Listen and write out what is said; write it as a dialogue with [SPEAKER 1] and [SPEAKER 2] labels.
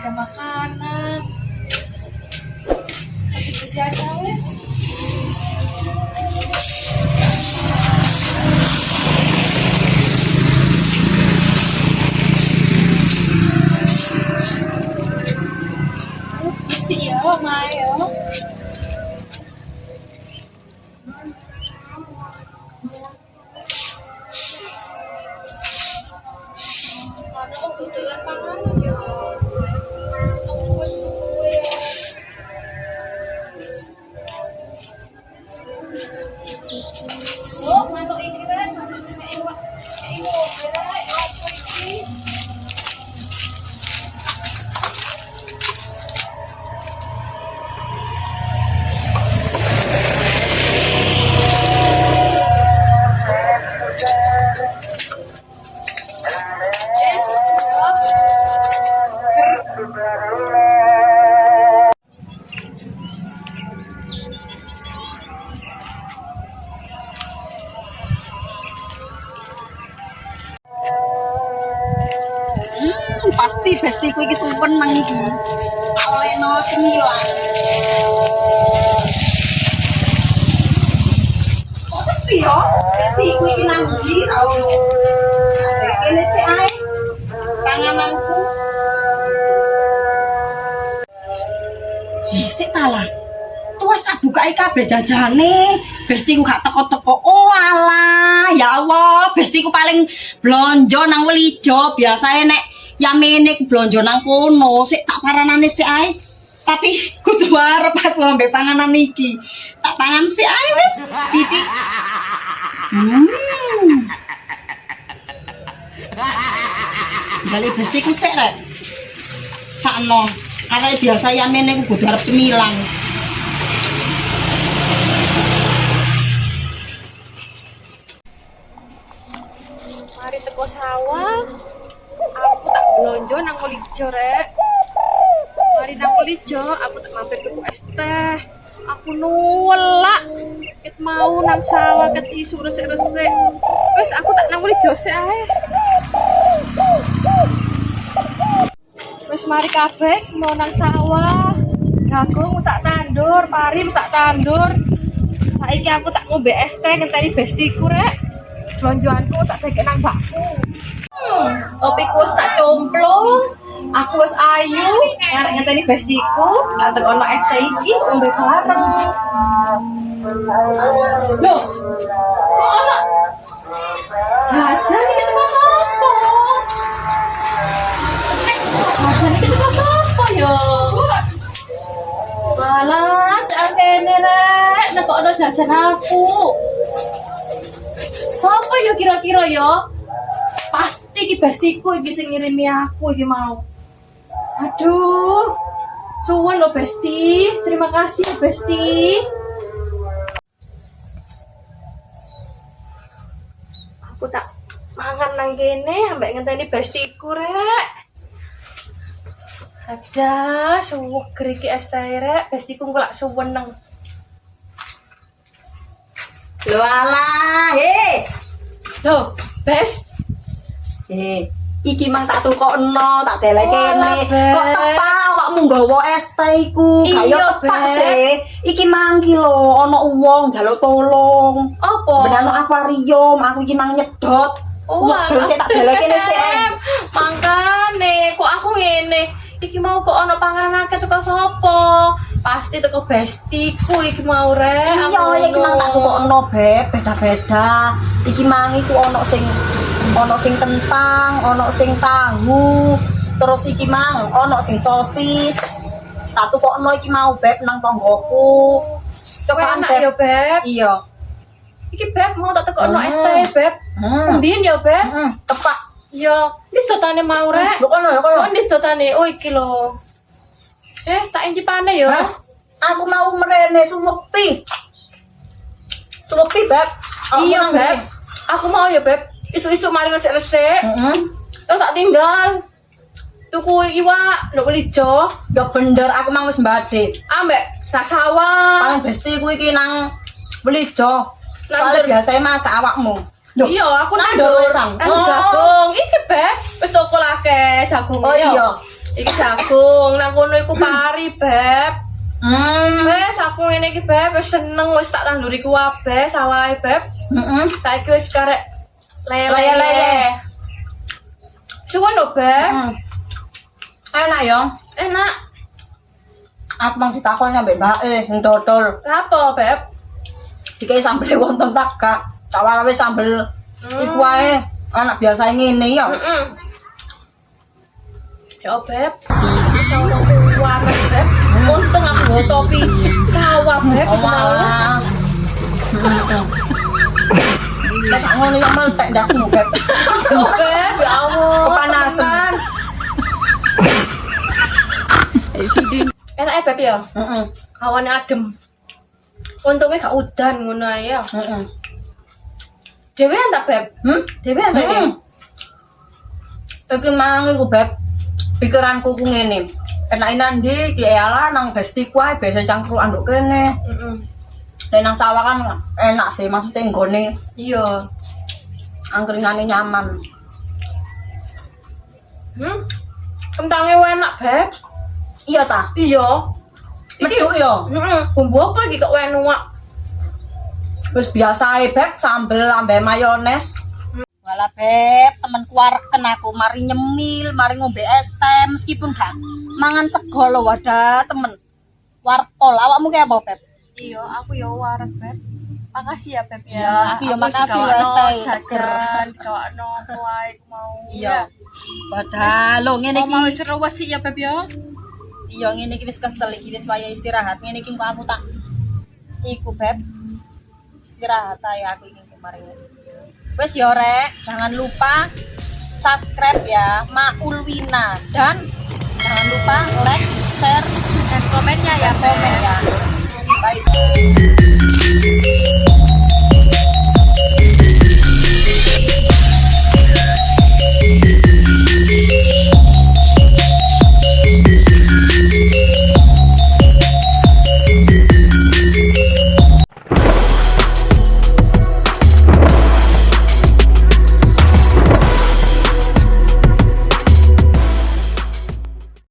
[SPEAKER 1] ada makanan. Masih bersih aja wes. Bersih ya, Mai ya. Karena aku tutulan panganan ya. Tunggu wes tunggu ya. Oh, manuk iki rek, manuk sing iwak. Iwak rek, apa iki?
[SPEAKER 2] Pasti bestiku iki seneng iki. Olehno cemilan. Kok sepi yo? Bestiku iki nang ndi ra ono. Kene sik ae. Pangananku. Sik ta lah. Tuwes tak bukai kabeh jajane. Bestiku gak teko-teko. Oh alah, ya Allah, bestiku paling blonjo nang Welijo. Biasae nek Yamene ku blonjo nang kono, sik tak paranane sik ae. Tapi kudu arep aku ambek panganan iki. Tak pangan sik ae wis, titik. Gali bestiku sik rek. Sakno, arek biasa Yamene ku kudu arep cemilan.
[SPEAKER 1] Mari teko sawah. Aku tak belanja nang Welijo rek. Mari nang Welijo, aku tak mampir tuku es teh. Aku nulak. Ket mau nang sawah ket isu resik-resik. Wes aku tak nang Welijo sik ae. Wes mari kabeh mau nang sawah. Jagung wis tak tandur, pari wis tak tandur. Saiki aku tak ngombe es teh ngenteni bestiku rek. Blonjoanku tak dek nang bakku. Topiku wis tak cemplung. Aku wis ayu, arek ngenteni bestiku, tak tekono es teh iki kok ngombe bareng. Loh, kok ana jajan iki teko sapa? Jajan iki teko sapa ya? Walah, cak kene rek, nekokno jajan aku. Sapa ya kira-kira ya? Pasti iki bestiku iki sing ngirimi aku iki mau. Aduh. Suwun lo Besti. Terima kasih Besti. Aku tak mangan nang kene ambek ngenteni bestiku rek. Ada suweger iki es teh rek, bestiku engko lak suweneng.
[SPEAKER 2] Lho alah,
[SPEAKER 1] Loh, Bes.
[SPEAKER 2] Iki mang tak tukokno, tak delek kene.
[SPEAKER 1] Bes.
[SPEAKER 2] Kok tepak awakmu nggawa es teh iku?
[SPEAKER 1] Iya,
[SPEAKER 2] Kayak tepak
[SPEAKER 1] Bes.
[SPEAKER 2] sih. Iki mang ki lho, ana wong njaluk tolong.
[SPEAKER 1] Apa?
[SPEAKER 2] Benano akuarium, aku iki mang nyedot. Terus tak delek kene sik.
[SPEAKER 1] Mangkane kok aku ngene. Iki mau kok ana panganan akeh teko sapa? Pasti teko bestiku iki mau rek.
[SPEAKER 2] Iya, iki mang tak tukokno, Beb, beda-beda. Iki mang iku ana sing kentang, ana sing tahu. Terus iki mang ana sing sosis. Tak tukokno iki mau, Beb, nang tanggoku. Cobaan,
[SPEAKER 1] Enak ya, Beb.
[SPEAKER 2] Iya.
[SPEAKER 1] Iki Beb mau tak tekokno es teh, Beb. Ndien ya, Beb.
[SPEAKER 2] Tepak.
[SPEAKER 1] Ya, ini sedotane mau rek.
[SPEAKER 2] Lho kono.
[SPEAKER 1] Oh, ini sedotane. Oh, iki lho. Tak incipane ya.
[SPEAKER 2] Hah? Aku mau merene suwepi. Suwepi, Beb.
[SPEAKER 1] Iya, Beb. Aku mau ya, Beb. Isu-isu mari resik-resik. Terus tak tinggal. Tuku iwak, ndok Welijo.
[SPEAKER 2] Ya bener, aku mau wis mbade.
[SPEAKER 1] Ambek tak sawah.
[SPEAKER 2] Paling besti ku iki nang Welijo.
[SPEAKER 1] Nandur.
[SPEAKER 2] Soale biasanya masak awakmu. Loh,
[SPEAKER 1] Iya, aku
[SPEAKER 2] nandur
[SPEAKER 1] nandur.
[SPEAKER 2] wesan.
[SPEAKER 1] Jagung. Iki, Beb. Wis toko lake jagung.
[SPEAKER 2] Oh iya.
[SPEAKER 1] Iki jagung, nang kono iku pari, Beb. Wes aku ngene iki, Beb, wis seneng wis tak tanduri kabeh sawahe, Beb. Saiki wis karek lele. Suwon lho, Beb.
[SPEAKER 2] Enak ya.
[SPEAKER 1] Enak.
[SPEAKER 2] Aku mang ditakon nyampe mbake sing dodol.
[SPEAKER 1] Apa, Beb?
[SPEAKER 2] Dikai sambel wonten tak gak. Cawara wis sambel iku wae. Anak biasa ngene ya.
[SPEAKER 1] Ya, Beb. Bisa ono warnet, Beb. Untung aku nggo topi sawah, Beb.
[SPEAKER 2] Malah. Nek ngono ya meletek ndasmu, Beb.
[SPEAKER 1] Beb, ya Allah.
[SPEAKER 2] Kepanasan.
[SPEAKER 1] Enak ya, Beb ya?
[SPEAKER 2] Heeh.
[SPEAKER 1] Awane adem. Untungnya gak udan ngono ae ya.
[SPEAKER 2] Heeh.
[SPEAKER 1] Dewean tak, Beb? Dewean tak ya?
[SPEAKER 2] Iki mang iku, Beb. Pikiranku ku ngene. Enake nandi ki ala nang bestiku ae biasa cangkruk anduk kene. Nek nang sawah kan enak sih, maksudnya nggone
[SPEAKER 1] Iya.
[SPEAKER 2] angkringane nyaman.
[SPEAKER 1] Kentangnya enak, Beb.
[SPEAKER 2] Iya ta?
[SPEAKER 1] Iya.
[SPEAKER 2] Medhuk ya.
[SPEAKER 1] Bumbu apa iki kok enak?
[SPEAKER 2] Wis biasa ae, Beb, sambel ambek mayones. Walah, Beb, temenku areken aku mari nyemil, mari ngombe es teh meskipun gak mangan sego lho wadah, temen. Warkol, awakmu ki apa, Beb?
[SPEAKER 1] Iya, aku ya wareg, Beb. Makasih ya, Beb ya.
[SPEAKER 2] Iya, aku ya makasih lho es teh seger.
[SPEAKER 1] Dikawakno wae mau.
[SPEAKER 2] Iya. Wadah, lho ngene iki.
[SPEAKER 1] Mau seru sih ya, Beb ya.
[SPEAKER 2] Iya, ngene iki wis kesel iki wis waya istirahat. Ngene iki kok aku tak iku, Beb. Istirahat ae aku iki kemarin. Wes ya Rek, jangan lupa subscribe ya Maul Wina dan jangan lupa like, share
[SPEAKER 1] Dan komennya ya, Beb.
[SPEAKER 2] komen ya. Bye.